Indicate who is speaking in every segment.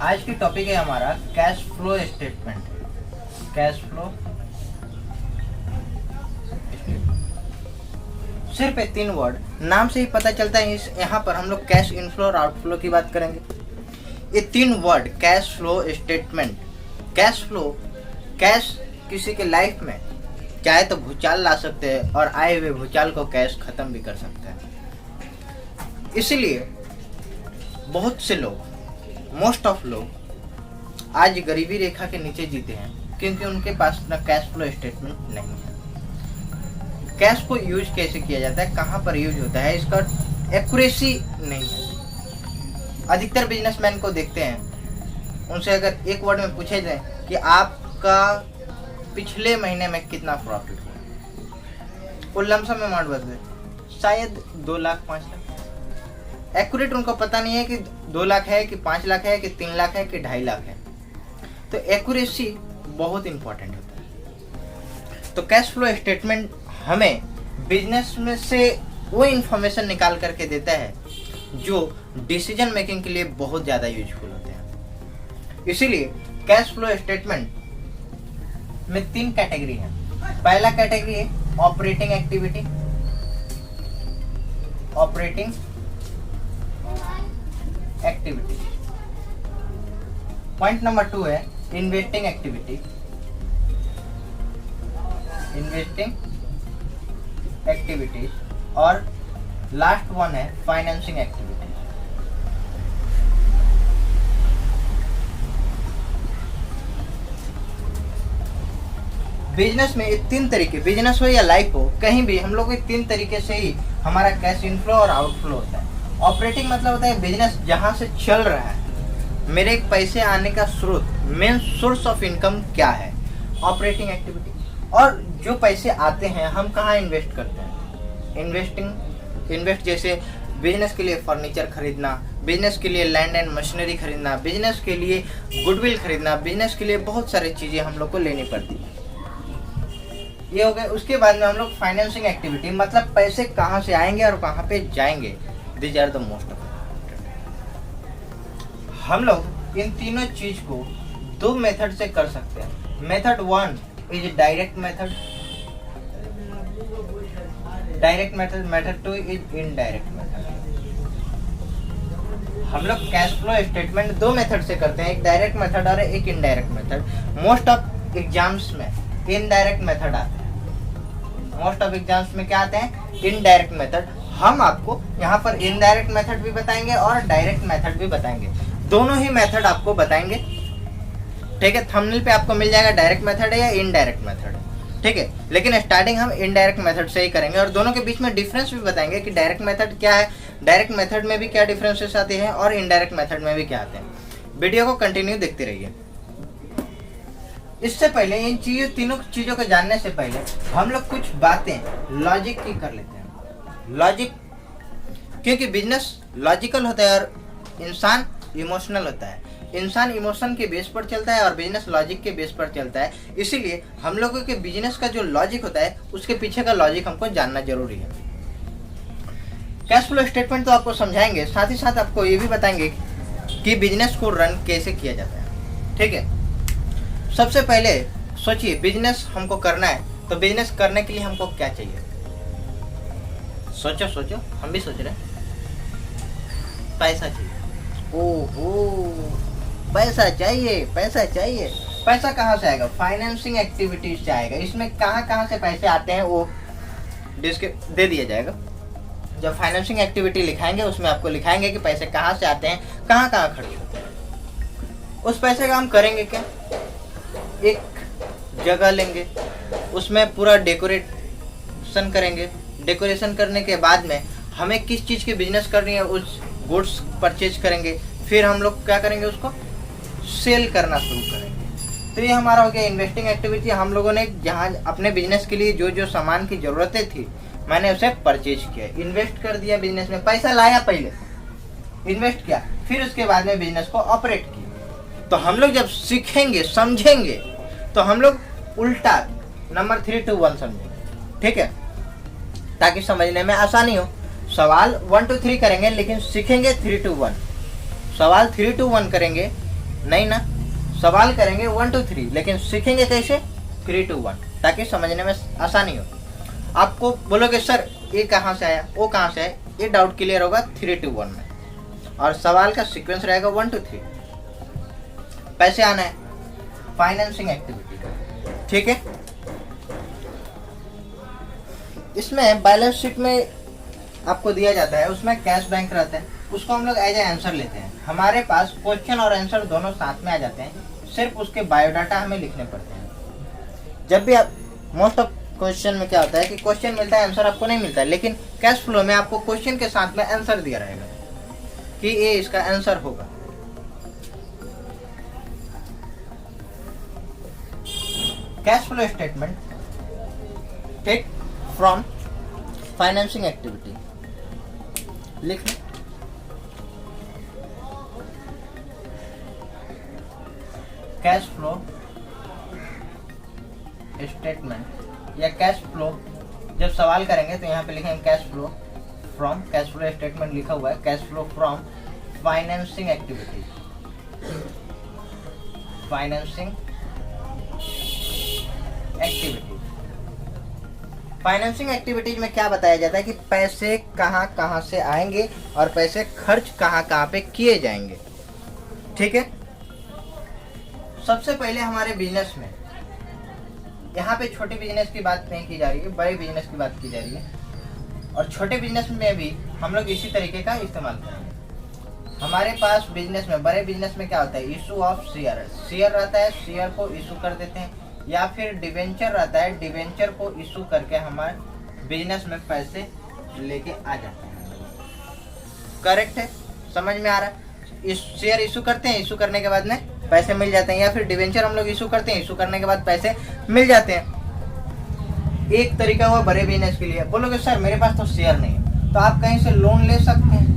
Speaker 1: आज की टॉपिक है हमारा cash flow statement. Cash flow सिर्फ 3 वर्ड, नाम से ही पता चलता है। यहाँ पर हम लोग कैश इनफ्लो और आउटफ्लो की बात करेंगे। ये 3 word cash flow statement. Cash flow, cash किसी के लाइफ में चाहे तो भूचाल ला सकते हैं और आए हुए भूचाल को कैश खत्म भी कर सकते हैं। इसीलिए बहुत से लोग, मोस्ट ऑफ लोग आज गरीबी रेखा के नीचे जीते हैं क्योंकि उनके पास अपना कैश फ्लो स्टेटमेंट नहीं है। कैश को यूज कैसे किया जाता है, कहाँ पर यूज होता है, इसका एक्यूरेसी नहीं है। अधिकतर बिजनेसमैन को देखते हैं, उनसे अगर एक वर्ड में पूछे जाए कि आपका पिछले महीने में कितना प्रॉफिट हुआ, वो लमसम अमाउंट बता शायद 2 लाख 5 लाख। एक्यूरेट उनको पता नहीं है कि 2 लाख है कि 5 लाख है कि 3 लाख है कि 2.5 लाख है। तो एक्यूरेसी बहुत इंपॉर्टेंट होता है। तो कैश फ्लो स्टेटमेंट हमें बिजनेस में से वो इंफॉर्मेशन निकाल करके देता है जो डिसीजन मेकिंग के लिए बहुत ज़्यादा यूजफुल होते हैं। इसीलिए कैश फ्लो स्टेटमेंट में 3 कैटेगरी है। पहला कैटेगरी है operating activity, operating activity. Point number 2 है इन्वेस्टिंग एक्टिविटी, इन्वेस्टिंग एक्टिविटीज, और लास्ट वन है फाइनेंसिंग एक्टिविटीज। बिजनेस में ये 3 तरीके, बिजनेस हो या लाइफ हो, कहीं भी हम लोग 3 तरीके से ही हमारा कैश इनफ्लो और आउटफ्लो होता है। ऑपरेटिंग मतलब होता है बिजनेस जहां से चल रहा है, मेरे पैसे आने का स्रोत, मेन सोर्स ऑफ इनकम क्या है, ऑपरेटिंग एक्टिविटी। और जो पैसे आते हैं हम कहाँ इन्वेस्ट करते हैं, इन्वेस्ट जैसे बिजनेस के लिए फर्नीचर खरीदना, बिजनेस के लिए लैंड एंड मशीनरी खरीदना, बिजनेस के लिए गुडविल खरीदना, बिजनेस के लिए बहुत सारी चीज़ें हम लोग को लेनी पड़ती है। ये हो गए। उसके बाद में हम लोग फाइनेंसिंग एक्टिविटी, मतलब पैसे कहाँ से आएंगे और कहाँ पे जाएंगे, these are the most of. हम लोग इन तीनों चीज को 2 मेथड से कर सकते हैं। Method 1 is direct method, direct method. Method 2 is indirect method. हम लोग कैश फ्लो स्टेटमेंट 2 मेथड से करते हैं, एक डायरेक्ट मेथड और एक indirect method. Most of exams में इनडायरेक्ट मेथड आते हैं। मोस्ट ऑफ एग्जाम्स में क्या आते हैं, इनडायरेक्ट मेथड। हम आपको यहाँ पर इनडायरेक्ट मेथड भी बताएंगे और डायरेक्ट मेथड भी बताएंगे, दोनों ही मेथड आपको बताएंगे। ठीक है, थंबनेल पे आपको मिल जाएगा डायरेक्ट मेथड है या इनडायरेक्ट मेथड है। ठीक है, लेकिन स्टार्टिंग हम इनडायरेक्ट मेथड से ही करेंगे और दोनों के बीच में डिफरेंस भी बताएंगे कि डायरेक्ट मेथड क्या है, डायरेक्ट मेथड में भी क्या डिफरेंसेस आते हैं और इनडायरेक्ट मेथड में भी क्या आते हैं। वीडियो को कंटिन्यू देखते रहिए। इससे पहले इन तीनों चीजों को जानने से पहले हम लोग कुछ बातें लॉजिक की कर लेते हैं। लॉजिक, क्योंकि बिजनेस लॉजिकल होता है और इंसान इमोशनल होता है। इंसान इमोशन के बेस पर चलता है और बिजनेस लॉजिक के बेस पर चलता है। इसीलिए हम लोगों के बिजनेस का जो लॉजिक होता है उसके पीछे का लॉजिक हमको जानना जरूरी है। कैश फ्लो स्टेटमेंट तो आपको समझाएंगे, साथ ही साथ आपको ये भी बताएंगे कि बिजनेस को रन कैसे किया जाता है। ठीक है, सबसे पहले सोचिए बिजनेस हमको करना है तो बिजनेस करने के लिए हमको क्या चाहिए। सोचो सोचो, हम भी सोच रहे हैं। पैसा चाहिए। ओहो, पैसा चाहिए, पैसा चाहिए। पैसा कहाँ से आएगा, फाइनेंसिंग एक्टिविटीज से आएगा। इसमें कहाँ से पैसे आते हैं वो दे दिया जाएगा। जब फाइनेंसिंग एक्टिविटी लिखाएंगे उसमें आपको लिखाएंगे कि पैसे कहाँ से आते हैं, कहाँ खर्च होते हैं। उस पैसे का हम करेंगे क्या, एक जगह लेंगे, उसमें पूरा डेकोरेशन करेंगे। डेकोरेशन करने के बाद में हमें किस चीज़ की बिजनेस करनी है, उस गुड्स परचेज करेंगे। फिर हम लोग क्या करेंगे, उसको सेल करना शुरू करेंगे। तो ये हमारा हो गया इन्वेस्टिंग एक्टिविटी। हम लोगों ने जहाँ अपने बिजनेस के लिए जो जो सामान की ज़रूरतें थी मैंने उसे परचेज किया, इन्वेस्ट कर दिया बिजनेस में। पैसा लाया, पहले इन्वेस्ट किया, फिर उसके बाद में बिजनेस को ऑपरेट किया। तो हम लोग जब सीखेंगे, समझेंगे, तो हम लोग उल्टा नंबर 3 to 1 समझेंगे। ठीक है, ताकि समझने में आसानी हो। सवाल 1 to 3 करेंगे लेकिन सीखेंगे 3 to 1। सवाल 3 to 1 करेंगे नहीं ना, सवाल करेंगे 1 to 3, लेकिन सीखेंगे कैसे 3 to 1, ताकि समझने में आसानी हो। आपको बोलोगे सर ये कहाँ से आया, वो कहाँ से आया, ये डाउट क्लियर होगा 3 to 1 में। और सवाल का सीक्वेंस रहेगा 1 to 3। पैसे आना है, फाइनेंसिंग एक्टिविटी, ठीक है। इसमें बैलेंस शीट में आपको दिया जाता है, उसमें कैश बैंक रहता है, उसको हम लोग एज ए आंसर लेते हैं। हमारे पास क्वेश्चन और आंसर दोनों साथ में आ जाते हैं, सिर्फ उसके बायोडाटा हमें लिखने पड़ते हैं। जब भी आप मोस्ट ऑफ क्वेश्चन में क्या होता है कि क्वेश्चन मिलता है, आंसर आपको नहीं मिलता है, लेकिन कैश फ्लो में आपको क्वेश्चन के साथ में आंसर दिया रहेगा कि ये इसका आंसर होगा। Cash flow statement take from financing activity, लिख लें। कैश फ्लो स्टेटमेंट या कैश फ्लो, जब सवाल करेंगे तो यहाँ पे लिखेंगे cash flow from, cash flow statement लिखा हुआ है, cash flow from financing activity, financing activity. Financing activities में क्या बताया जाता है कि पैसे कहाँ कहाँ से आएंगे और पैसे खर्च कहाँ कहाँ पे किए जाएंगे, ठीक है। सबसे पहले हमारे बिजनेस में, यहाँ पे छोटे बिजनेस की बात नहीं की जा रही है, बड़े बिजनेस की बात की जा रही है। और छोटे बिजनेस में भी हम लोग इसी तरीके का इस्तेमाल करेंगे। हमारे पास बिजनेस में, बड़े बिजनेस में क्या होता है, इशू ऑफ शेयर, शेयर रहता है, शेयर को इशू कर देते हैं, या फिर डिवेंचर रहता है, डिवेंचर को इशू करके हमारे बिजनेस में पैसे लेके आ जाते हैं। करेक्ट है, समझ में आ रहा है। शेयर इशू करते हैं, इशू करने के बाद में पैसे मिल जाते हैं, या फिर डिवेंचर हम लोग इशू करते हैं, इशू करने के बाद पैसे मिल जाते हैं। एक तरीका हुआ बड़े बिजनेस के लिए। बोलोगे सर मेरे पास तो शेयर नहीं है, तो आप कहीं से लोन ले सकते हैं,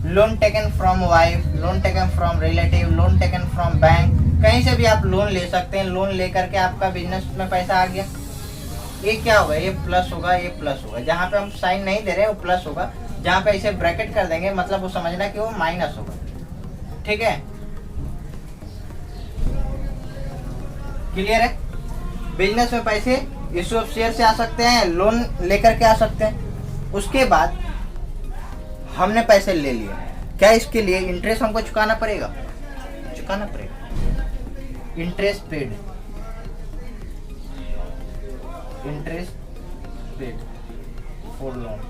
Speaker 1: loan taken from wife, loan taken from relative, loan taken from bank, कहीं से भी आप लोन ले सकते हैं। लोन लेकर के आपका बिजनेस में पैसा आ गया, ये क्या होगा, ये प्लस होगा, ये प्लस होगा। जहाँ पे हम साइन नहीं दे रहे वो प्लस होगा, जहाँ पे इसे ब्रैकेट कर देंगे मतलब वो समझना कि वो माइनस होगा, ठीक है। क्लियर है। बिजनेस में पैसे इशू ऑफ शेयर से आ सकते हैं, लोन लेकर के आ सकते हैं। उसके बाद हमने पैसे ले लिए, क्या इसके लिए इंटरेस्ट हमको चुकाना पड़ेगा, चुकाना पड़ेगा। Interest paid, interest paid for loan.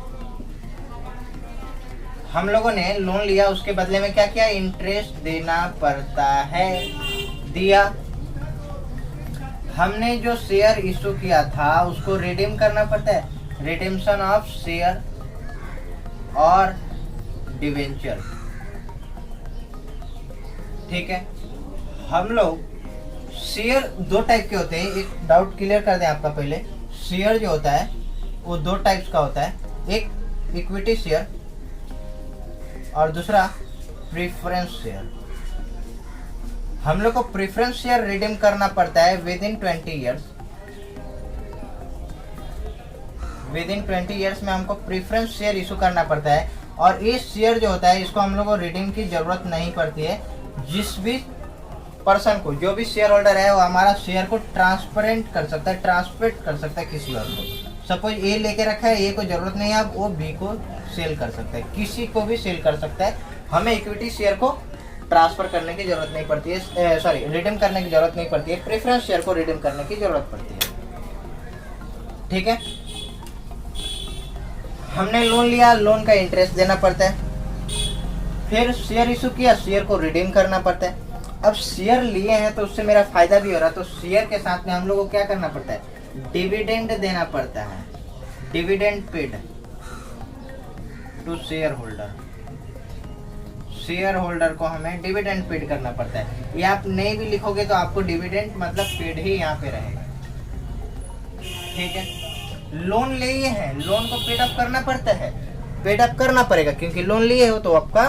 Speaker 1: हम लोगों ने लोन लिया, उसके बदले में क्या किया, इंटरेस्ट देना पड़ता है, दिया। हमने जो शेयर इशू किया था उसको रिडीम करना पड़ता है, रिडीम्शन ऑफ शेयर और डिवेंचर, ठीक है। हम लोग शेयर दो टाइप के होते हैं, एक डाउट क्लियर कर दें आपका पहले। शेयर जो होता है वो दो टाइप्स का होता है, एक इक्विटी शेयर और दूसरा प्रेफरेंस शेयर। हम लोग को प्रेफरेंस शेयर रिडीम करना पड़ता है with in 20 years. With in 20 years में हमको प्रेफरेंस शेयर इशू करना पड़ता है, और इस शेयर जो होता है इसको हम लोग को रिडीम की जरूरत नहीं पड़ती है। जिस भी पर्सन को, जो भी शेयर होल्डर है वो हमारा शेयर को ट्रांसपेरेंट कर सकता है, ट्रांसफर कर सकता है किसी और को। सपोज ए लेके रखा है, ए को जरूरत नहीं है, अब वो बी को सेल कर सकता है, किसी को भी सेल कर सकता है। हमें इक्विटी शेयर को ट्रांसफर करने की जरूरत नहीं पड़ती है, सॉरी रिडीम करने की जरूरत नहीं पड़ती है, प्रेफरेंस शेयर को रिडीम करने की जरूरत पड़ती है, ठीक है। हमने लोन लिया, लोन का इंटरेस्ट देना पड़ता है, फिर शेयर इशू किया, शेयर को रिडीम करना पड़ता है। अब शेयर लिए हैं तो उससे मेरा फायदा भी हो रहा है, तो शेयर के साथ में हम लोग को क्या करना पड़ता है, डिविडेंड देना पड़ता है, dividend paid to share holder. Share holder को हमें डिविडेंड पेड करना पड़ता है। ये आप नहीं भी लिखोगे तो आपको डिविडेंड मतलब पेड ही यहाँ पे रहेगा, ठीक है। लोन लिए हैं, लोन को पेड अप करना पड़ता है, पेड अप करना पड़ेगा, क्योंकि लोन लिए हो तो आपका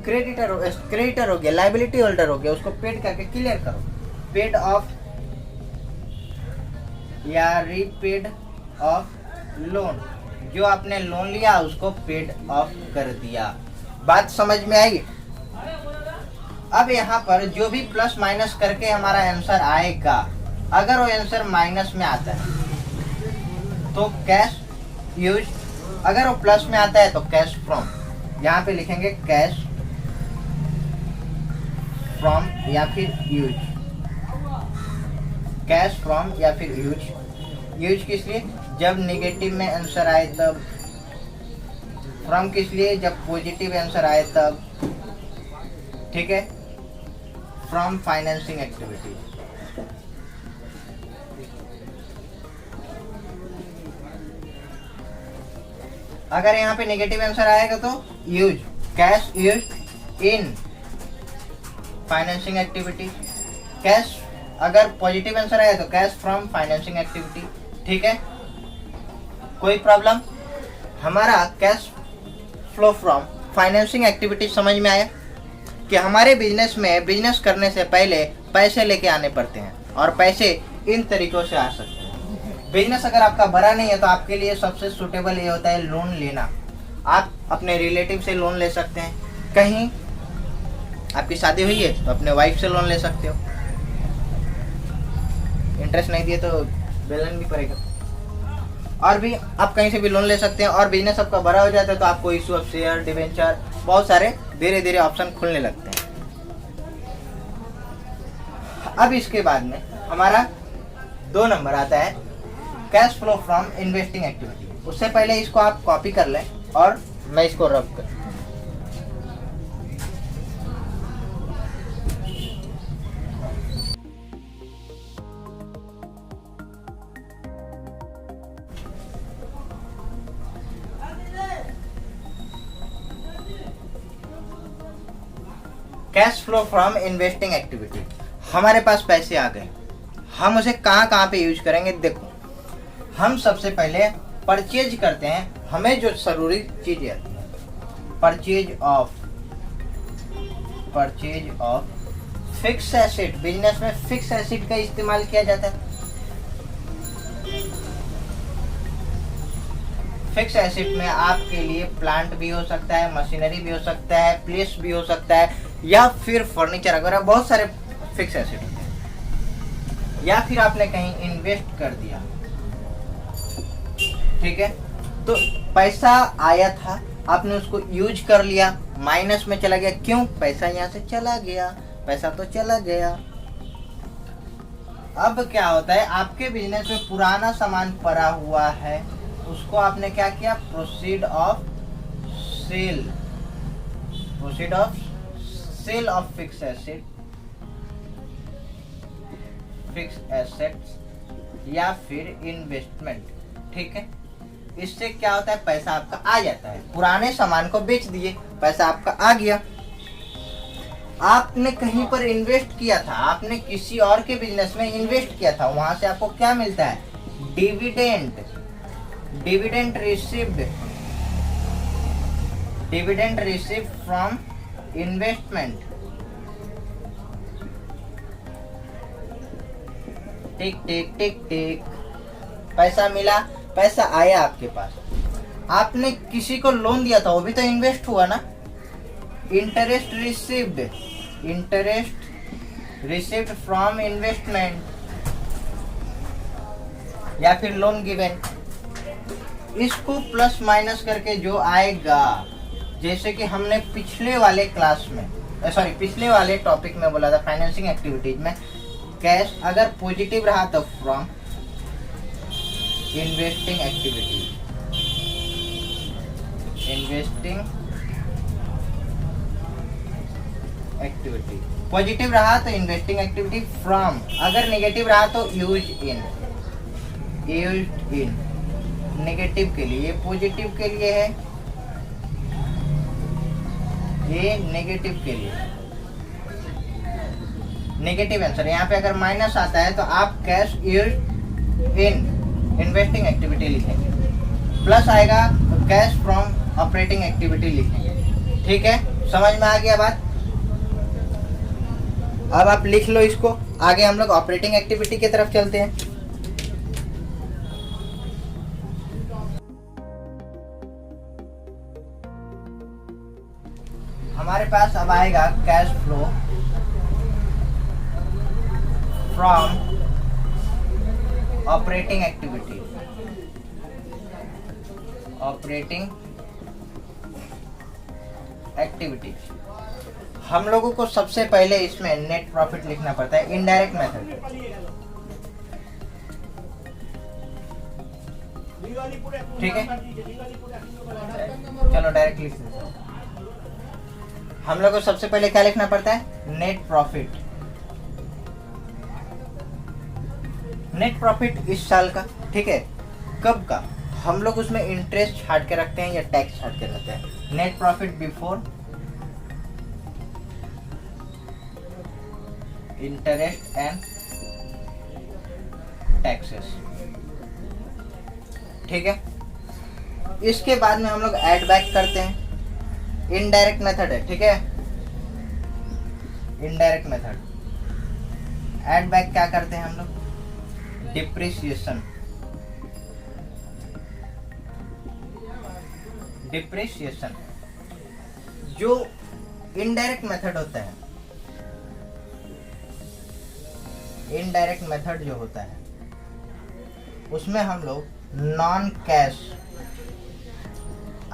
Speaker 1: क्रेडिटर हो गया, लाइबिलिटी होल्डर हो गया, उसको पेड करके क्लियर करो। पेड ऑफ या रीपेड ऑफ लोन, जो आपने लोन लिया उसको पेड ऑफ कर दिया। बात समझ में आई? अब यहाँ पर जो भी प्लस माइनस करके हमारा आंसर आएगा, अगर वो आंसर माइनस में आता है तो कैश यूज, अगर वो प्लस में आता है तो कैश फ्रॉम। यहाँ पे लिखेंगे कैश फ्रॉम या फिर यूज, कैश फ्रॉम या फिर यूज। यूज किस लिए? जब नेगेटिव में आंसर आए तब। फ्रॉम किस लिए? जब पॉजिटिव आंसर आए तब। ठीक है, फ्रॉम फाइनेंसिंग एक्टिविटी। अगर यहाँ पे नेगेटिव आंसर आएगा तो use, cash use in financing activity. Cash, अगर पॉजिटिव आंसर आया तो कैश फ्रॉम फाइनेंसिंग एक्टिविटी। ठीक है, कोई प्रॉब्लम? हमारा cash flow from financing activity समझ में आया कि हमारे बिजनेस में बिजनेस करने से पहले पैसे लेके आने पड़ते हैं और पैसे इन तरीकों से आ सकते हैं। बिजनेस अगर आपका बड़ा नहीं है तो आपके लिए सबसे सूटेबल ये होता है लोन लेना। आप अपने रिलेटिव से लोन ले सकते हैं, कहीं आपकी शादी हुई है तो अपने वाइफ से लोन ले सकते हो, इंटरेस्ट नहीं दिए तो बेलन भी पड़ेगा। और भी आप कहीं से भी लोन ले सकते हैं। और बिजनेस आपका बड़ा हो जाता है तो आपको इशू ऑफ शेयर, डिवेंचर, बहुत सारे धीरे धीरे ऑप्शन खुलने लगते हैं। अब इसके बाद में हमारा 2 नंबर आता है cash flow from investing activity. उससे पहले इसको आप कॉपी कर लें और मैं इसको रब कर। Cash flow from investing activity. हमारे पास पैसे आ गए, हम उसे कहाँ कहाँ पे यूज करेंगे? देखो, हम सबसे पहले परचेज करते हैं, हमें जो जरूरी चीजें आती है, purchase of fix asset. Business में फिक्स एसेट का इस्तेमाल किया जाता है। फिक्स एसेट में आपके लिए प्लांट भी हो सकता है, मशीनरी भी हो सकता है, प्लेस भी हो सकता है, या फिर फर्नीचर वगैरह, बहुत सारे फिक्स एसेट होते हैं। या फिर आपने कहीं इन्वेस्ट कर दिया, ठीक है, तो पैसा आया था, आपने उसको यूज कर लिया, माइनस में चला गया। क्यों? पैसा यहाँ से चला गया, पैसा तो चला गया। अब क्या होता है, आपके बिजनेस में पुराना सामान पड़ा हुआ है, उसको आपने क्या किया? Proceed of sale of fix assets या फिर इन्वेस्टमेंट। ठीक है, इससे क्या होता है? पैसा आपका आ जाता है। पुराने सामान को बेच दिए, पैसा आपका आ गया। आपने कहीं पर इन्वेस्ट किया था, आपने किसी और के बिजनेस में इन्वेस्ट किया था, वहां से आपको क्या मिलता है? Dividend received from investment. Tick tick tick tick, पैसा मिला, पैसा आया आपके पास। आपने किसी को लोन दिया था, वो भी तो इन्वेस्ट हुआ ना। इंटरेस्ट रिसीव्ड फ्रॉम इन्वेस्टमेंट या फिर लोन गिवन। इसको प्लस माइनस करके जो आएगा, जैसे कि हमने पिछले वाले टॉपिक में बोला था, फाइनेंसिंग एक्टिविटीज में, कैश अगर पॉजिटिव रहा तो फ्रॉम इन्वेस्टिंग एक्टिविटी। पॉजिटिव रहा तो इन्वेस्टिंग एक्टिविटी, फ्रॉम अगर नेगेटिव रहा तो यूज्ड इन। नेगेटिव के लिए, पॉजिटिव के लिए है, ये नेगेटिव के लिए। नेगेटिव आंसर यहाँ पे अगर माइनस आता है तो आप cash used in investing activity लिखेंगे, प्लस आएगा तो कैश फ्रॉम ऑपरेटिंग एक्टिविटी लिखेंगे। ठीक है, समझ में आ गया बात? अब आप लिख लो इसको। आगे हम लोग ऑपरेटिंग एक्टिविटी की तरफ चलते हैं। हमारे पास अब आएगा cash flow from operating activity. Operating activity हम लोगों को सबसे पहले इसमें नेट प्रॉफिट लिखना पड़ता है, इनडायरेक्ट मेथड। ठीक है, चलो डायरेक्ट लिख देते हैं। हम लोग को सबसे पहले क्या लिखना पड़ता है? Net profit. नेट प्रॉफिट इस साल का, ठीक है, कब का? हम लोग उसमें इंटरेस्ट छाट के रखते हैं या टैक्स छाट के रखते हैं? Net profit before interest and taxes. ठीक है, इसके बाद में हम लोग ऐड बैक करते हैं, इनडायरेक्ट मेथड है। ठीक है, इनडायरेक्ट मेथड। ऐड बैक क्या करते हैं हम लोग? डिप्रिसिएशन। डिप्रिसिएशन जो इनडायरेक्ट मेथड होता है, इनडायरेक्ट मेथड जो होता है उसमें हम लोग नॉन कैश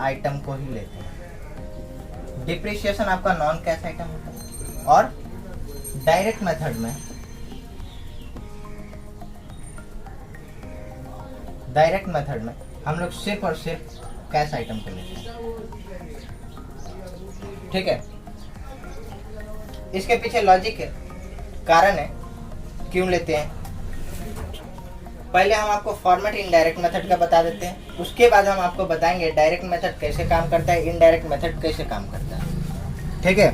Speaker 1: आइटम को ही लेते हैं। डिप्रिसिएशन आपका नॉन कैश आइटम होता है और डायरेक्ट मेथड में हम लोग सिर्फ और सिर्फ कैश आइटम को लेते हैं। ठीक है, इसके पीछे लॉजिक है, कारण है क्यों लेते हैं। पहले हम आपको फॉर्मेट इनडायरेक्ट मेथड का बता देते हैं, उसके बाद हम आपको बताएंगे डायरेक्ट मेथड कैसे काम करता है, इनडायरेक्ट मेथड कैसे काम करता है। ठीक है,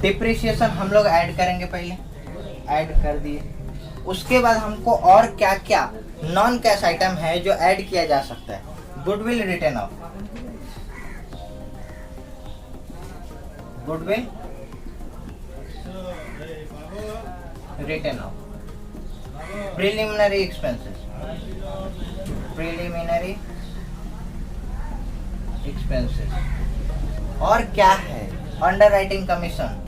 Speaker 1: डिप्रिसिएशन हम लोग ऐड करेंगे, पहले ऐड कर दिए। उसके बाद हमको और क्या क्या नॉन कैश आइटम है जो ऐड किया जा सकता है। Goodwill return of, goodwill return of, preliminary expenses, preliminary expenses. और क्या है? अंडरराइटिंग कमीशन,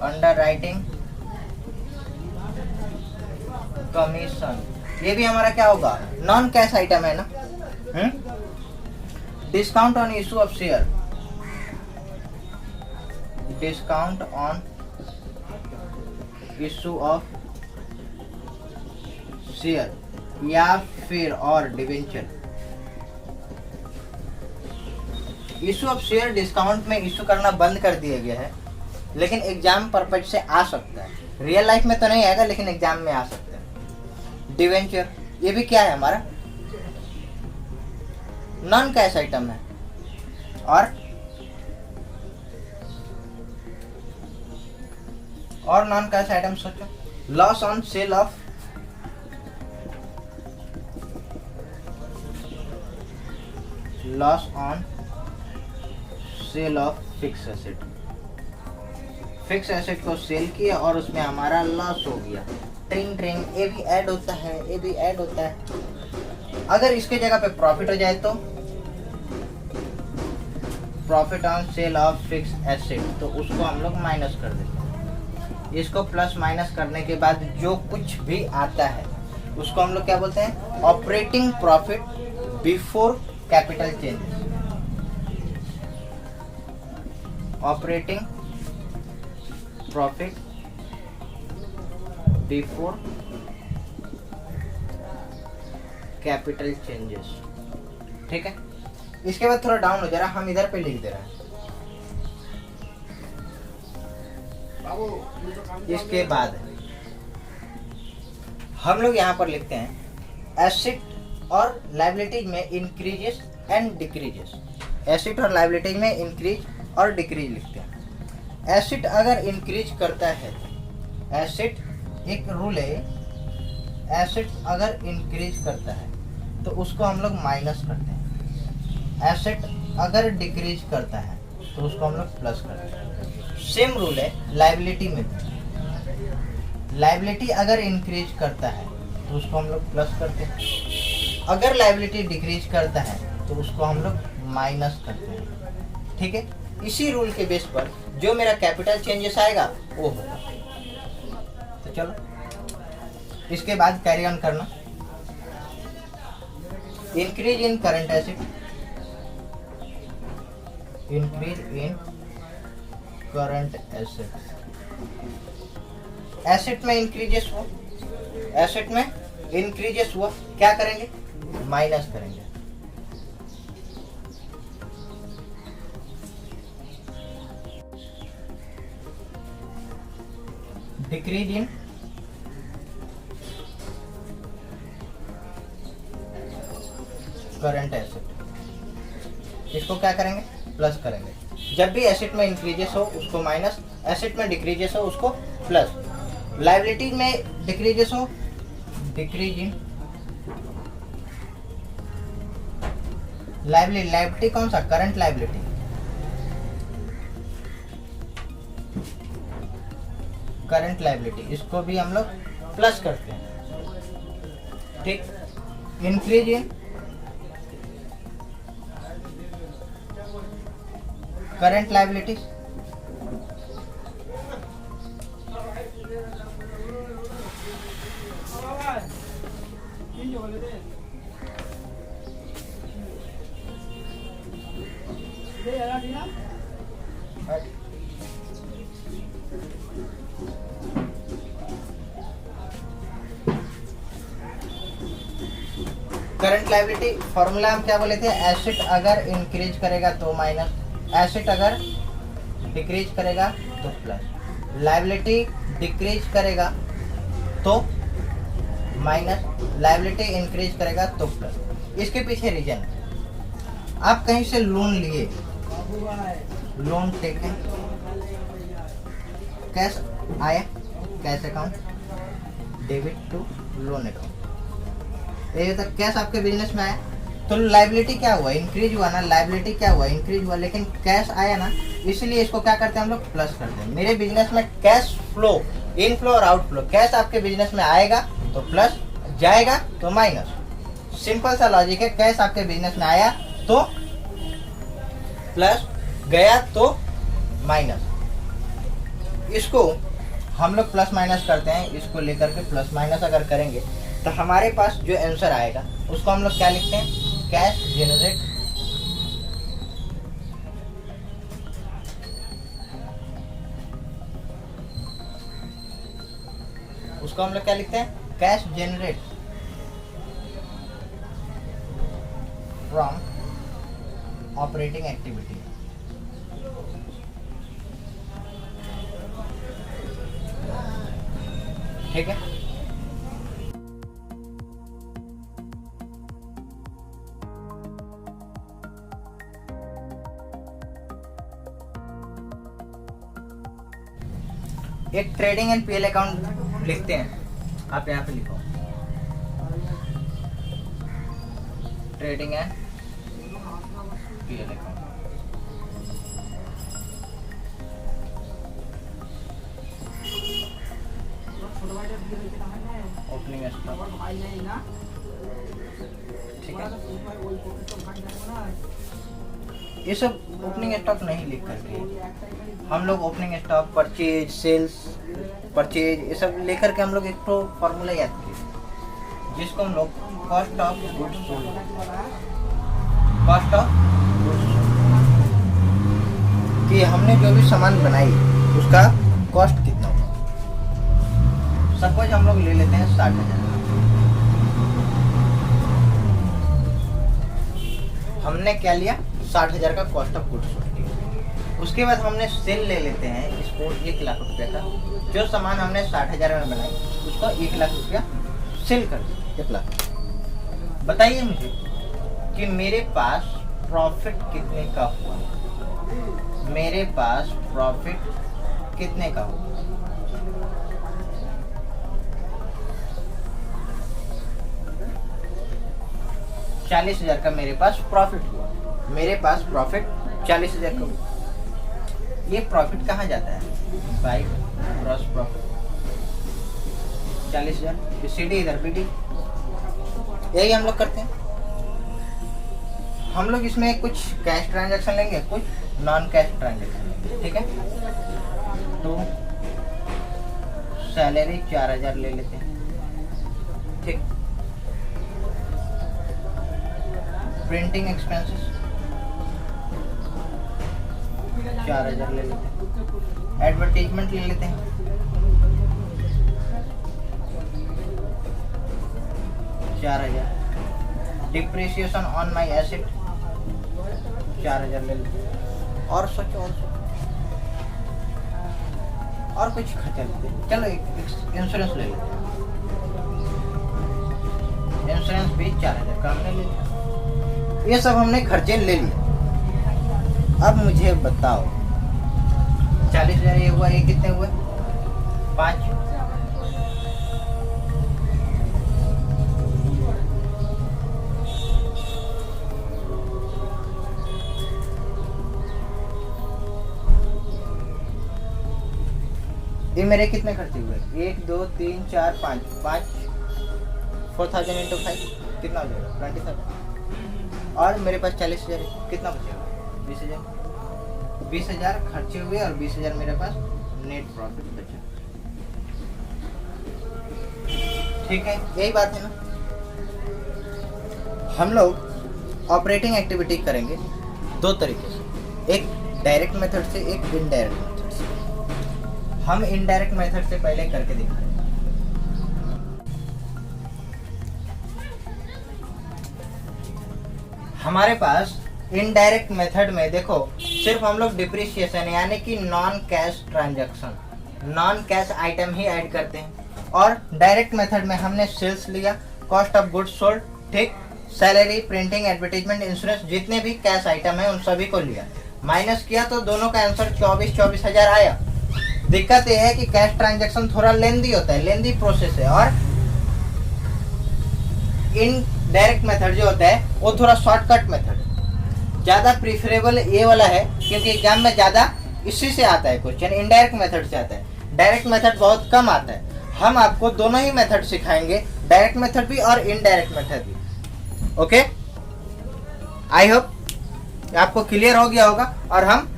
Speaker 1: अंडरराइटिंग कमीशन, ये भी हमारा क्या होगा? नॉन कैश आइटम है ना। Discount on issue of share, discount on issue of share या फिर और debenture. Issue of share discount में इशू करना बंद कर दिया गया है, लेकिन एग्जाम पर्पज से आ सकता है। रियल लाइफ में तो नहीं आएगा, लेकिन एग्जाम में आ सकता है। डिवेंचर, ये भी क्या है? हमारा नॉन कैश आइटम है। और नॉन कैश आइटम सोचो, loss on sale of, loss on sale of fix asset. Fix asset को सेल किया और उसमें हमारा लॉस हो गया। ट्रिंग ट्रिंग, ये भी ऐड होता है, ये भी ऐड होता है। अगर इसके जगह पे प्रॉफिट हो जाए तो profit on sale of fix asset, तो उसको हम लोग माइनस कर देते हैं। इसको प्लस माइनस करने के बाद जो कुछ भी आता है उसको हम लोग क्या बोलते हैं? Operating profit before capital changes. Operating profit before capital changes. ठीक है, इसके बाद थोड़ा डाउन हो जा रहा, हम इधर पे लिख दे रहे हैं। इसके बाद हम लोग यहाँ पर लिखते हैं एसेट और लायबिलिटीज में इंक्रीजेस एंड डिक्रीजेस। एसेट और लायबिलिटीज में इंक्रीज और डिक्रीज लिखते हैं। एसेट अगर इंक्रीज करता है, एसेट एक रूल है, एसेट अगर इंक्रीज करता है तो उसको हम लोग माइनस करते हैं। एसेट अगर डिक्रीज करता है तो उसको हम लोग प्लस करते हैं। सेम रूल है लायबिलिटी में। लायबिलिटी अगर इंक्रीज करता है तो उसको हम लोग प्लस करते हैं, अगर लायबिलिटी डिक्रीज करता है तो उसको हम लोग माइनस करते हैं। ठीक है, इसी रूल के बेस पर जो मेरा कैपिटल चेंजेस आएगा वो होगा। तो चलो इसके बाद कैरी ऑन करना। Increase in current asset, increase in current asset, asset में इंक्रीजेस हुआ, एसेट में इंक्रीजेस हुआ, क्या करेंगे? माइनस करेंगे। डिक्रीज इन करंट एसेट, इसको क्या करेंगे? प्लस करेंगे। जब भी एसेट में इंक्रीजेस हो उसको माइनस, एसेट में डिक्रीजेस हो उसको प्लस, लायबिलिटी में डिक्रीजेस हो डिक्रीज इन लायबिलिटी, लायबिलिटी कौन सा? करंट लायबिलिटी, करंट लायबिलिटी, इसको भी हम लोग प्लस करते हैं। ठीक, increase in current liabilities, current liability formula हम क्या बोले थे? एसेट अगर इंक्रीज करेगा तो माइनस, एसेट अगर डिक्रीज करेगा तो प्लस, लायबिलिटी डिक्रीज करेगा तो माइनस, लायबिलिटी इंक्रीज करेगा तो प्लस। इसके पीछे रीजन, आप कहीं से लोन लिए, लोन टेकन, कैश आया, cash account, debit to loan account, ये तक कैश आपके बिजनेस में आया तो लायबिलिटी क्या हुआ? इंक्रीज हुआ ना, लायबिलिटी क्या हुआ? इंक्रीज हुआ, लेकिन कैश आया ना, इसलिए इसको क्या करते हैं हम लोग? प्लस करते हैं। मेरे बिजनेस में कैश फ्लो, इनफ्लो और आउटफ्लो, कैश आपके बिजनेस में आएगा तो प्लस, जाएगा तो माइनस। सिंपल सा लॉजिक है, कैश आपके बिजनेस में आया तो प्लस, गया तो माइनस। इसको हम लोग प्लस माइनस करते हैं, इसको लेकर के प्लस माइनस अगर करेंगे तो हमारे पास जो आंसर आएगा उसको हम लोग क्या लिखते हैं? कैश जनरेट, उसको हम लोग क्या लिखते हैं? Cash generate from operating activity. ठीक है, एक ट्रेडिंग एंड पीएल अकाउंट लिखते हैं, आप यहाँ पे लिखो trading and PL account. Opening stock, ठीक है, ये सब ओपनिंग स्टॉक नहीं लिख करके हम लोग opening stock, purchase, sales, purchase, ये सब लेकर के हम लोग एक तो फॉर्मूला याद किए जिसको हम लोग cost of goods sold, cost of goods sold, कि हमने जो भी सामान बनाई उसका कॉस्ट कितना होगा। सपोज हम लोग ले लेते हैं 60,000, हमने क्या लिया? 60,000 का कॉस्ट ऑफ गुड्स सोल्ड। उसके बाद हमने सेल ले लेते हैं इसको 1 लाख रुपये का, जो सामान हमने 60,000 में बनाई उसको 1 लाख रुपया सेल कर दिया। कितना? बताइए मुझे कि मेरे पास प्रॉफिट कितने का हुआ? मेरे पास प्रॉफिट कितने का हुआ? $40,000 का मेरे पास प्रॉफिट हुआ। मेरे पास प्रॉफिट 40,000 का हुआ। ये प्रॉफिट कहाँ जाता है? बाय ग्रॉस प्रॉफिट 40,000, सीडी इधर बीडी, यही हम लोग करते हैं। हम लोग इसमें कुछ कैश ट्रांजैक्शन लेंगे, कुछ नॉन कैश ट्रांजैक्शन लेंगे, ठीक है। तो सैलरी 4000 ले लेते हैं, ठीक। प्रिंटिंग एक्सपेंसेस 4000 ले लेते हैं। एडवर्टीजमेंट ले लेते हैं 4000। डिप्रिसिएशन ऑन माई एसेट 4000 ले लेते हैं। और सोचो और कुछ खर्चा लेते हैं। चलो इंश्योरेंस ले लेते हैं, इंश्योरेंस भी 4000 का हमने ले लिया। ये सब हमने खर्चे ले लिए। अब मुझे बताओ 40,000 ये हुआ, ये कितने हुए? 5। ये मेरे कितने खर्चे हुए? 1 2 3 4 5 4000 इंटू 5 कितना हो जाएगा? 20,000। और मेरे पास 40,000 है, कितना बचेगा? 20,000। 20,000 खर्चे हुए और 20,000 मेरे पास नेट प्रॉफिट बचा। ठीक है, यही बात है ना। हम लोग ऑपरेटिंग एक्टिविटी करेंगे 2 तरीके से, एक डायरेक्ट मेथड से, एक इनडायरेक्ट मेथड से। हम इनडायरेक्ट मेथड से पहले करके दिखा रहे हैं। हमारे पास इनडायरेक्ट मेथड में देखो सिर्फ हम लोग डिप्रिसिएशन यानी कि non cash transaction, non cash item ही ऐड करते हैं। और डायरेक्ट मेथड में हमने सेल्स लिया, कॉस्ट ऑफ गुड्स सोल्ड, ठीक, सैलरी, प्रिंटिंग, एडवर्टीजमेंट, इंश्योरेंस, जितने भी कैश आइटम है उन सभी को लिया, माइनस किया तो दोनों का आंसर 24,000 आया। दिक्कत यह है कि कैश ट्रांजैक्शन थोड़ा लेंदी होता है, लेंदी प्रोसेस है, और इनडायरेक्ट मेथड जो होता है वो थोड़ा शॉर्टकट मेथड है। ज्यादा प्रीफरेबल ये वाला है क्योंकि एग्जाम में ज्यादा इसी से आता है क्वेश्चन, इनडायरेक्ट मेथड से आता है। डायरेक्ट मेथड बहुत कम आता है। हम आपको दोनों ही मेथड सिखाएंगे, डायरेक्ट मेथड भी और इनडायरेक्ट मेथड भी। ओके, आई होप आपको क्लियर हो गया होगा। और हम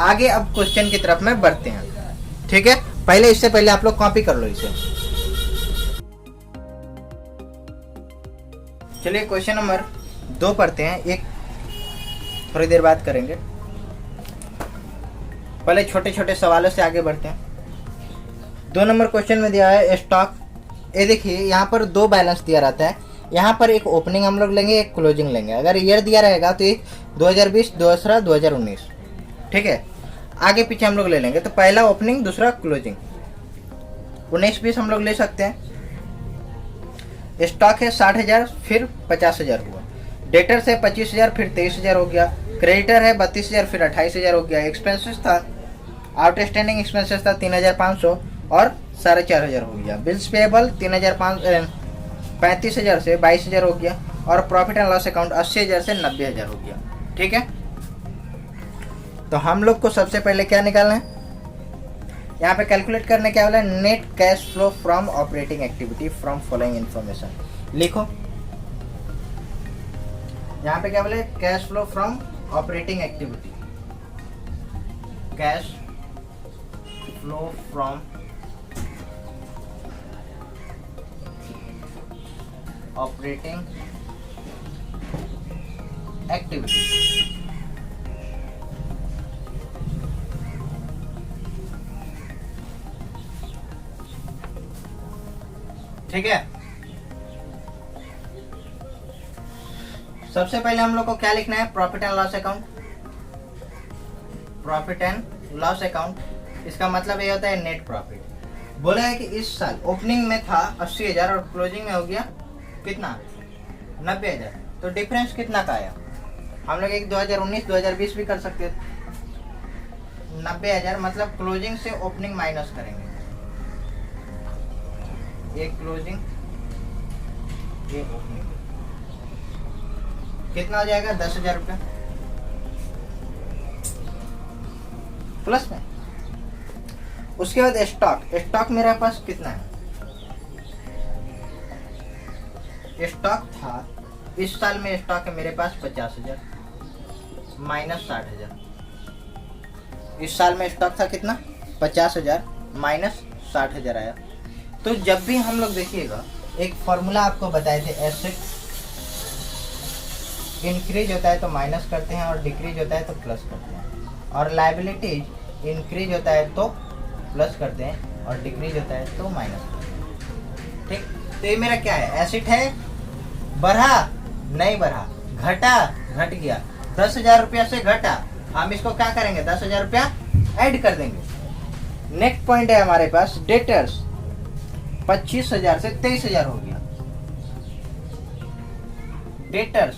Speaker 1: आगे अब क्वेश्चन की तरफ में बढ़ते हैं, ठीक है। पहले इससे पहले आप लोग कॉपी कर लो इसे। चलिए क्वेश्चन नंबर 2 पढ़ते हैं, एक थोड़ी देर बात करेंगे। पहले छोटे छोटे सवालों से आगे बढ़ते हैं। 2 नंबर क्वेश्चन में दिया है स्टॉक। ये देखिए यहाँ पर 2 बैलेंस दिया रहता है। यहाँ पर एक ओपनिंग हम लोग लेंगे, एक क्लोजिंग लेंगे। अगर ईयर दिया रहेगा तो एक 2020, दूसरा 2019, ठीक है। आगे पीछे हम लोग ले लेंगे, तो पहला ओपनिंग, दूसरा क्लोजिंग। 19-20 हम लोग ले सकते हैं। स्टॉक है 60,000, फिर 50,000 हुआ। डेटर से 25,000, फिर 23,000 हो गया। क्रेडिटर है 32,000, फिर 28,000 हो गया। एक्सपेंसेस था, आउटस्टैंडिंग एक्सपेंसेस था 3,500 और 4,500 हो गया। बिल्स पेएबल 35,000 से 22,000 हो गया। और प्रॉफिट एंड लॉस अकाउंट 80,000 से 90,000 हो गया, ठीक है। तो हम लोग को सबसे पहले क्या निकालना है? यहाँ पे कैलकुलेट करने क्या बोला है? Net cash flow from operating activity from following information. लिखो यहाँ पे क्या बोले? Cash flow from operating activity, cash flow from operating activity. ठीक है, सबसे पहले हम लोग को क्या लिखना है? Profit and loss account. Profit and loss account, इसका मतलब ये होता है नेट प्रॉफिट। बोला है कि इस साल ओपनिंग में था 80,000 और क्लोजिंग में हो गया कितना? 90,000। तो डिफरेंस कितना का आया? हम लोग एक 2019 2020 भी कर सकते थे। 90,000 मतलब क्लोजिंग से ओपनिंग माइनस करेंगे। एक क्लोजिंग, ये ओपनिंग, कितना हो जाएगा? 10,000 रुपया प्लस में। उसके बाद स्टॉक। स्टॉक मेरे पास कितना है? स्टॉक था इस साल में स्टॉक है मेरे पास 50,000 माइनस 60,000। इस साल में स्टॉक था कितना? 50,000 माइनस 60,000 आया। तो जब भी हम लोग देखिएगा, एक फॉर्मूला आपको बताए थे, एसेट इंक्रीज होता है तो माइनस करते हैं और डिक्रीज होता है तो प्लस करते हैं, और लायबिलिटीज इंक्रीज होता है तो प्लस करते हैं और डिक्रीज होता है तो माइनस करते हैं। ठीक, तो ये मेरा क्या है? एसेट है, बढ़ा नहीं बढ़ा, घटा घट गया, 10,000 रुपया से घटा, हम इसको क्या करेंगे? 10,000 रुपया ऐड कर देंगे। नेक्स्ट पॉइंट है हमारे पास डेटर्स, 25,000 से 23,000 हो गया। डेटर्स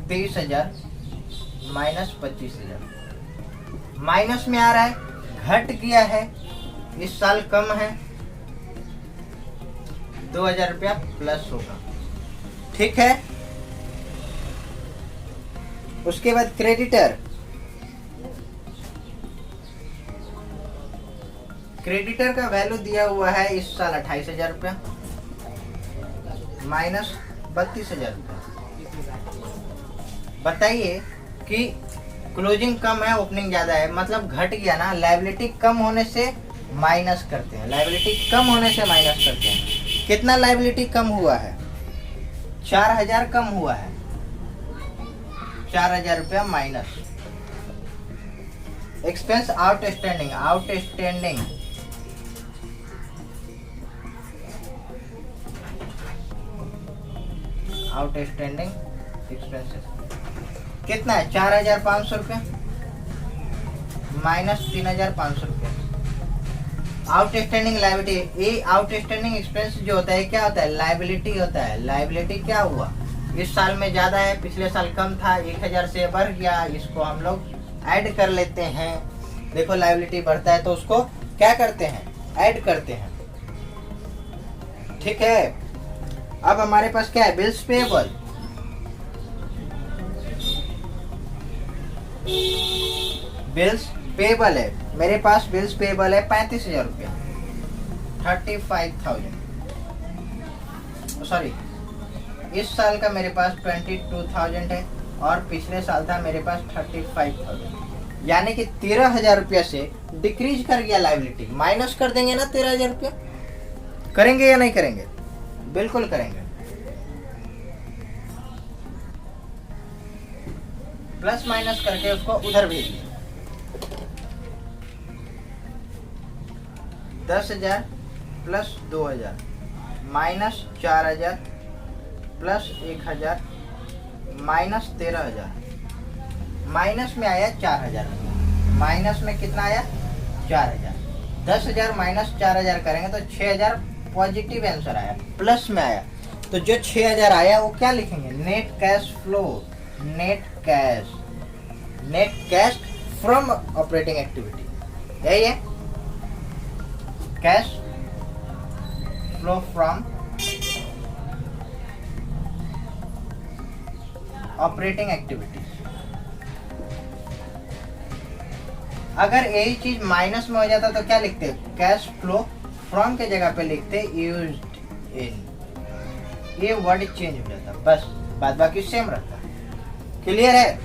Speaker 1: 23,000 माइनस 25,000, माइनस में आ रहा है, घट गया है, इस साल कम है, 2,000 रुपया प्लस होगा। ठीक है, उसके बाद क्रेडिटर, क्रेडिटर का वैल्यू दिया हुआ है इस साल 28,000 रुपया माइनस 32,000 रुपया। बताइए कि क्लोजिंग कम है, ओपनिंग ज्यादा है, मतलब घट गया ना। लायबिलिटी कम होने से माइनस करते हैं, लायबिलिटी कम होने से माइनस करते हैं। कितना लायबिलिटी कम हुआ है? 4,000 कम हुआ है, 4,000 रुपया minus. Expense outstanding, outstanding outstanding expenses कितना है? 4,500 रुपया माइनस 3,500 रुपया। आउटस्टैंडिंग लायबिलिटी, ये आउटस्टैंडिंग एक्सपेंस जो होता है क्या होता है? लायबिलिटी होता है। लायबिलिटी क्या हुआ? इस साल में ज्यादा है, पिछले साल कम था, 1,000 से बढ़ गया, इसको हम लोग ऐड कर लेते हैं। देखो लायबिलिटी बढ़ता है तो उसको क्या करते हैं? ऐड करते हैं। ठीक है, अब हमारे पास क्या है? Bills payable. बिल्स पेएबल है, मेरे पास बिल्स पेएबल है 35,000 रुपया, 35,000। सॉरी, इस साल का मेरे पास 22,000 है और पिछले साल था मेरे पास 35,000, यानी कि 13,000 रुपया से डिक्रीज कर गया लायबिलिटी। माइनस कर देंगे ना 13,000 रुपया, करेंगे या नहीं करेंगे? बिल्कुल करेंगे। प्लस माइनस करके उसको उधर भेज दिया। 10,000 plus 2,000 minus 4,000 plus 1,000 minus 13,000, minus में आया 4,000। माइनस में कितना आया? 4,000। 10,000 माइनस 4,000 करेंगे तो 6,000 पॉजिटिव आंसर आया, प्लस में आया। तो जो 6,000 आया वो क्या लिखेंगे? Net cash flow, net cash from operating activity. यही है cash flow from operating activity. अगर यही चीज माइनस में हो जाता तो क्या लिखते? कैश फ्लो फ्रॉम के जगह पे लिखते यूज्ड इन, ये वर्ड चेंज हो जाता, बस बात बाकी सेम रहता। क्लियर है?